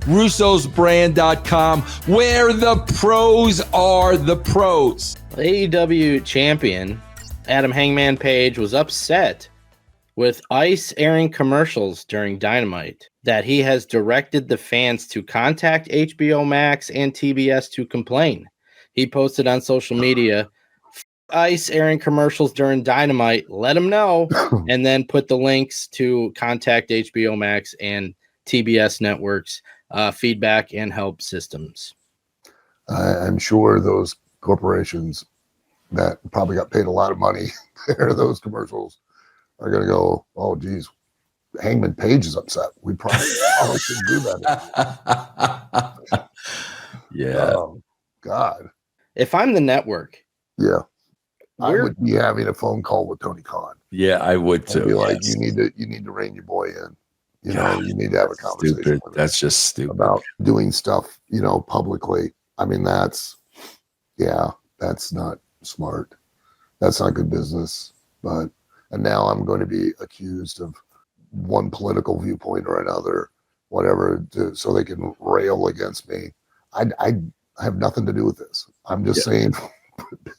Russo'sBrand.com, where the pros are the pros. AEW champion Adam Hangman Page was upset with ICE airing commercials during Dynamite that he has directed the fans to contact HBO Max and TBS to complain. He posted on social media, ICE airing commercials during Dynamite, let them know, and then put the links to contact HBO Max and TBS networks, feedback and help systems. I'm sure those corporations that probably got paid a lot of money to air those commercials are going to go, oh, geez, Hangman Page is upset. We probably shouldn't do that. Yeah. Oh, God. If I'm the network, yeah, I would be having a phone call with Tony Khan. Yeah, I would too. I'd be like, you need to rein your boy in. You know, you need to have a conversation with him. That's just stupid. About doing stuff, publicly. I mean, that's not smart. That's not good business. And now I'm going to be accused of one political viewpoint or another, whatever, so they can rail against me. I have nothing to do with this. I'm just saying.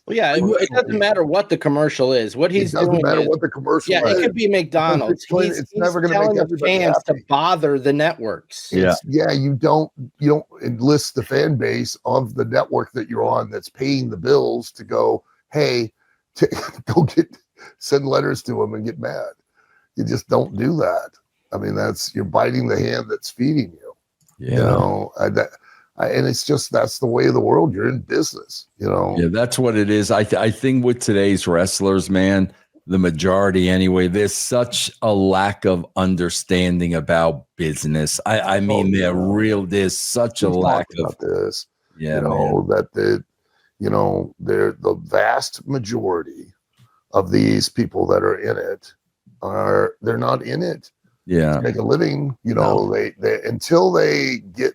Well, yeah, it doesn't matter what the commercial is. What he's doing, it doesn't matter what the commercial is. Yeah, it could be McDonald's. He's never going to telling make the fans happy. to bother the networks. You don't enlist the fan base of the network that you're on that's paying the bills to go, hey, send letters to them and get mad. You just don't do that. I mean, you're biting the hand that's feeding you. Yeah. And it's just, that's the way of the world. You're in business, Yeah, that's what it is. I think with today's wrestlers, man, the majority anyway, there's such a lack of understanding about business. There's such a lack of this. Yeah, that they're the vast majority of these people that are in it they're not in it to make a living. They until they get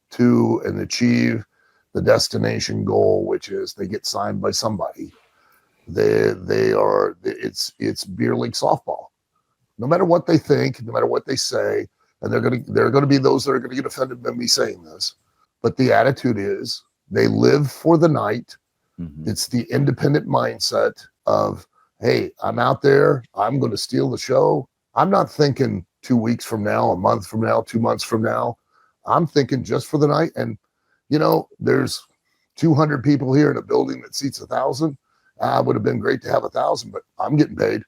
to and achieve the destination goal, which is they get signed by somebody. It's beer league softball. No matter what they think, no matter what they say, and there are gonna be those that are gonna get offended by me saying this, but the attitude is they live for the night. Mm-hmm. It's the independent mindset of, hey, I'm out there, I'm going to steal the show. I'm not thinking 2 weeks from now, a month from now, 2 months from now. I'm thinking just for the night. And, there's 200 people here in a building that seats 1,000. Would have been great to have 1,000, but I'm getting paid.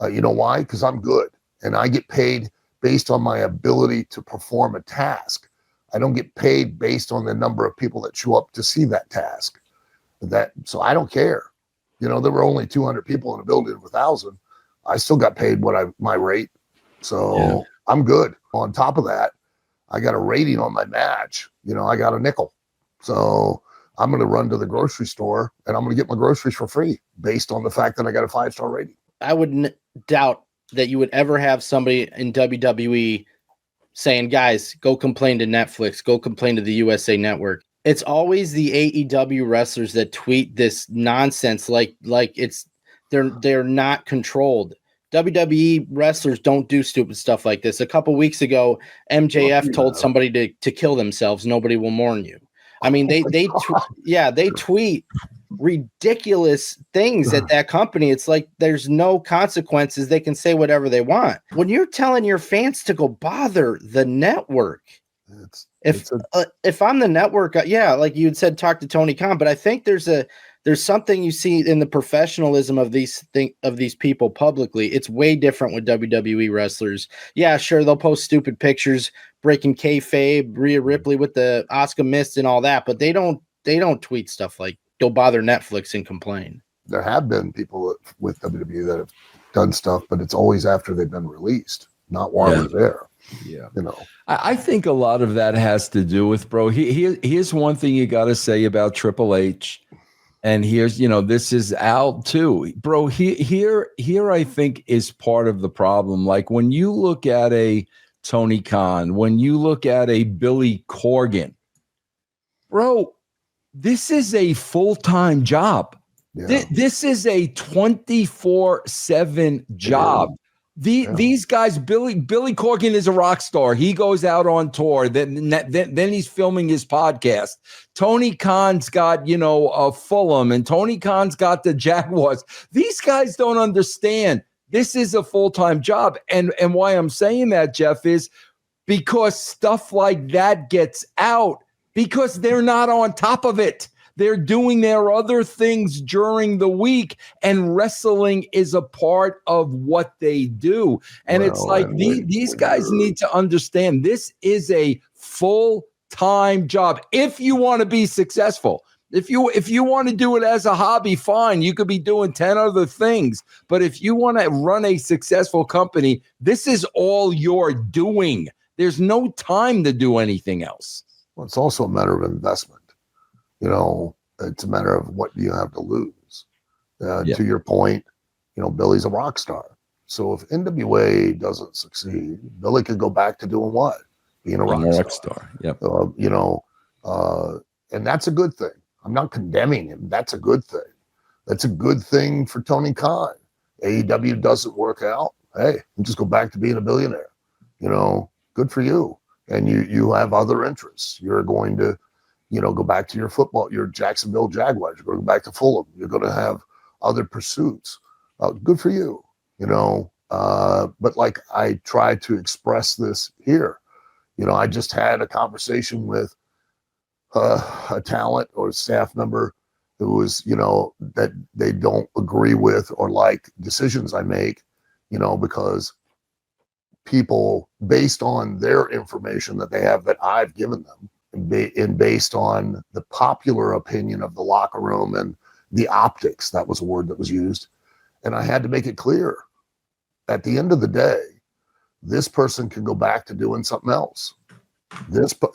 You know why? Because I'm good. And I get paid based on my ability to perform a task. I don't get paid based on the number of people that show up to see that task. So I don't care. There were only 200 people in a building of 1,000. I still got paid my rate. So I'm good. On top of that, I got a rating on my match. I got a nickel. So I'm going to run to the grocery store and I'm going to get my groceries for free based on the fact that I got a 5-star rating. I wouldn't doubt that you would ever have somebody in WWE saying, guys, go complain to Netflix, go complain to the USA Network. It's always the AEW wrestlers that tweet this nonsense like they're not controlled. WWE wrestlers don't do stupid stuff like this. A couple weeks ago, MJF told somebody to kill themselves. Nobody will mourn you. I mean, they tweet ridiculous things at that company. It's like there's no consequences. They can say whatever they want. When you're telling your fans to go bother the network, if I'm the network, like you had said, talk to Tony Khan. But I think there's something you see in the professionalism of these people publicly. It's way different with WWE wrestlers. Yeah, sure, they'll post stupid pictures, breaking kayfabe, Rhea Ripley with the Asuka mist and all that, but they don't tweet stuff like go bother Netflix and complain. There have been people with WWE that have done stuff, but it's always after they've been released, not while they're there. Yeah. I think a lot of that has to do with, bro, here's one thing you got to say about Triple H. And here's, this is out too, bro. Here, I think is part of the problem. Like when you look at a Tony Khan, when you look at a Billy Corgan, bro, this is a full-time job. Yeah. This is a 24/7 job. These guys, Billy Corgan is a rock star. He goes out on tour. Then he's filming his podcast. Tony Khan's got, Fulham, and Tony Khan's got the Jaguars. These guys don't understand. This is a full-time job. And why I'm saying that, Jeff, is because stuff like that gets out because they're not on top of it. They're doing their other things during the week, and wrestling is a part of what they do. And it's like these guys need to understand this is a full-time job. If you want to be successful, if you want to do it as a hobby, fine. You could be doing 10 other things. But if you want to run a successful company, this is all you're doing. There's no time to do anything else. Well, it's also a matter of investment. It's a matter of what you have to lose. To your point, Billy's a rock star. So if NWA doesn't succeed, Billy could go back to doing what? Being a rock star. Yep. And that's a good thing. I'm not condemning him. That's a good thing. That's a good thing for Tony Khan. AEW doesn't work out. Hey, just go back to being a billionaire. Good for you. And you have other interests. You're going to go back to your football, your Jacksonville Jaguars. You're going back to Fulham. You're going to have other pursuits. Good for you, But like I try to express this here, I just had a conversation with a talent or staff member who was, that they don't agree with or like decisions I make, because people, based on their information that they have that I've given them, and based on the popular opinion of the locker room and the optics, that was a word that was used. And I had to make it clear, at the end of the day, this person can go back to doing something else.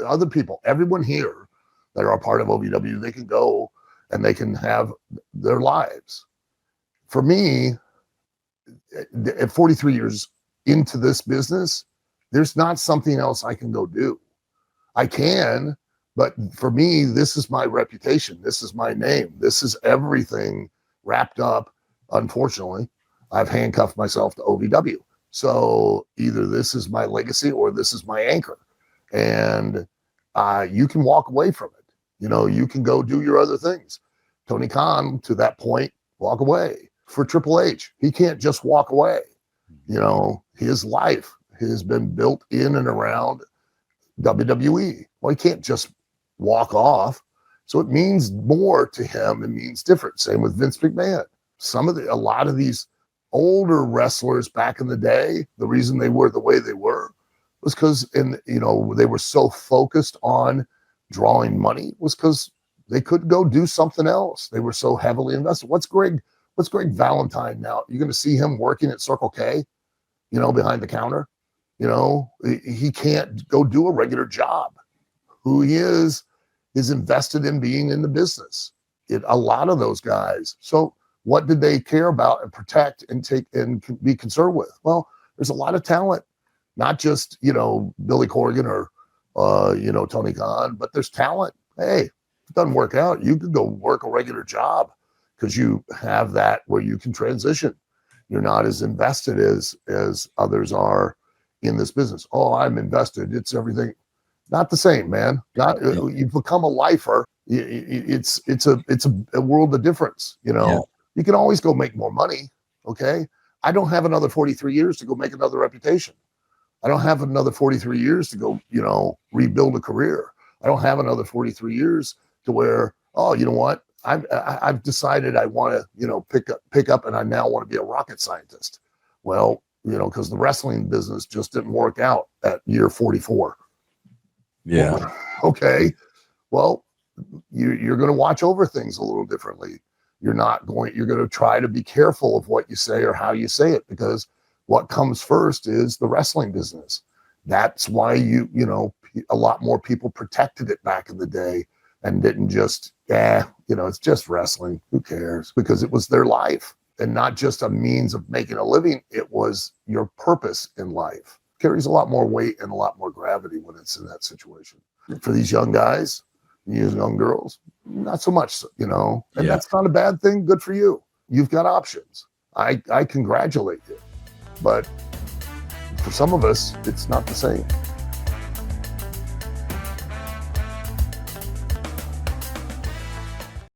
Other people, everyone here that are a part of OVW, they can go and they can have their lives. For me, at 43 years into this business, there's not something else I can go do. I can, but for me, this is my reputation. This is my name. This is everything wrapped up. Unfortunately, I've handcuffed myself to OVW. So either this is my legacy or this is my anchor. And you can walk away from it. You can go do your other things. Tony Khan, to that point, walk away. For Triple H, he can't just walk away. His life has been built in and around WWE. Well, he can't just walk off. So it means more to him. It means different. Same with Vince McMahon. A lot of these older wrestlers back in the day, the reason they were the way they were was because they were so focused on drawing money, was because they couldn't go do something else. They were so heavily invested. What's Greg Valentine now? You're going to see him working at Circle K, behind the counter. He can't go do a regular job. Who he is invested in being in the business. A lot of those guys. So what did they care about and protect and take and be concerned with? Well, there's a lot of talent, not just, Billy Corgan or, Tony Khan, but there's talent. Hey, if it doesn't work out, you can go work a regular job because you have that where you can transition. You're not as invested as others are in this business. Oh, I'm invested. It's everything. Not the same, man. You've become a lifer. It's a world of difference. You can always go make more money. Okay. I don't have another 43 years to go make another reputation. I don't have another 43 years to go, rebuild a career. I don't have another 43 years to where, oh, you know what? I've decided I want to, pick up and I now want to be a rocket scientist. Well, because the wrestling business just didn't work out at year 44. Yeah. Well, okay. Well, you're going to watch over things a little differently. You're going to try to be careful of what you say or how you say it, because what comes first is the wrestling business. That's why a lot more people protected it back in the day and didn't just, it's just wrestling. Who cares? Because it was their life and not just a means of making a living. It was your purpose in life. Carries a lot more weight and a lot more gravity when it's in that situation. For these young guys, these young girls, not so much, and that's not a bad thing. Good for you. You've got options. I congratulate you. But for some of us, it's not the same.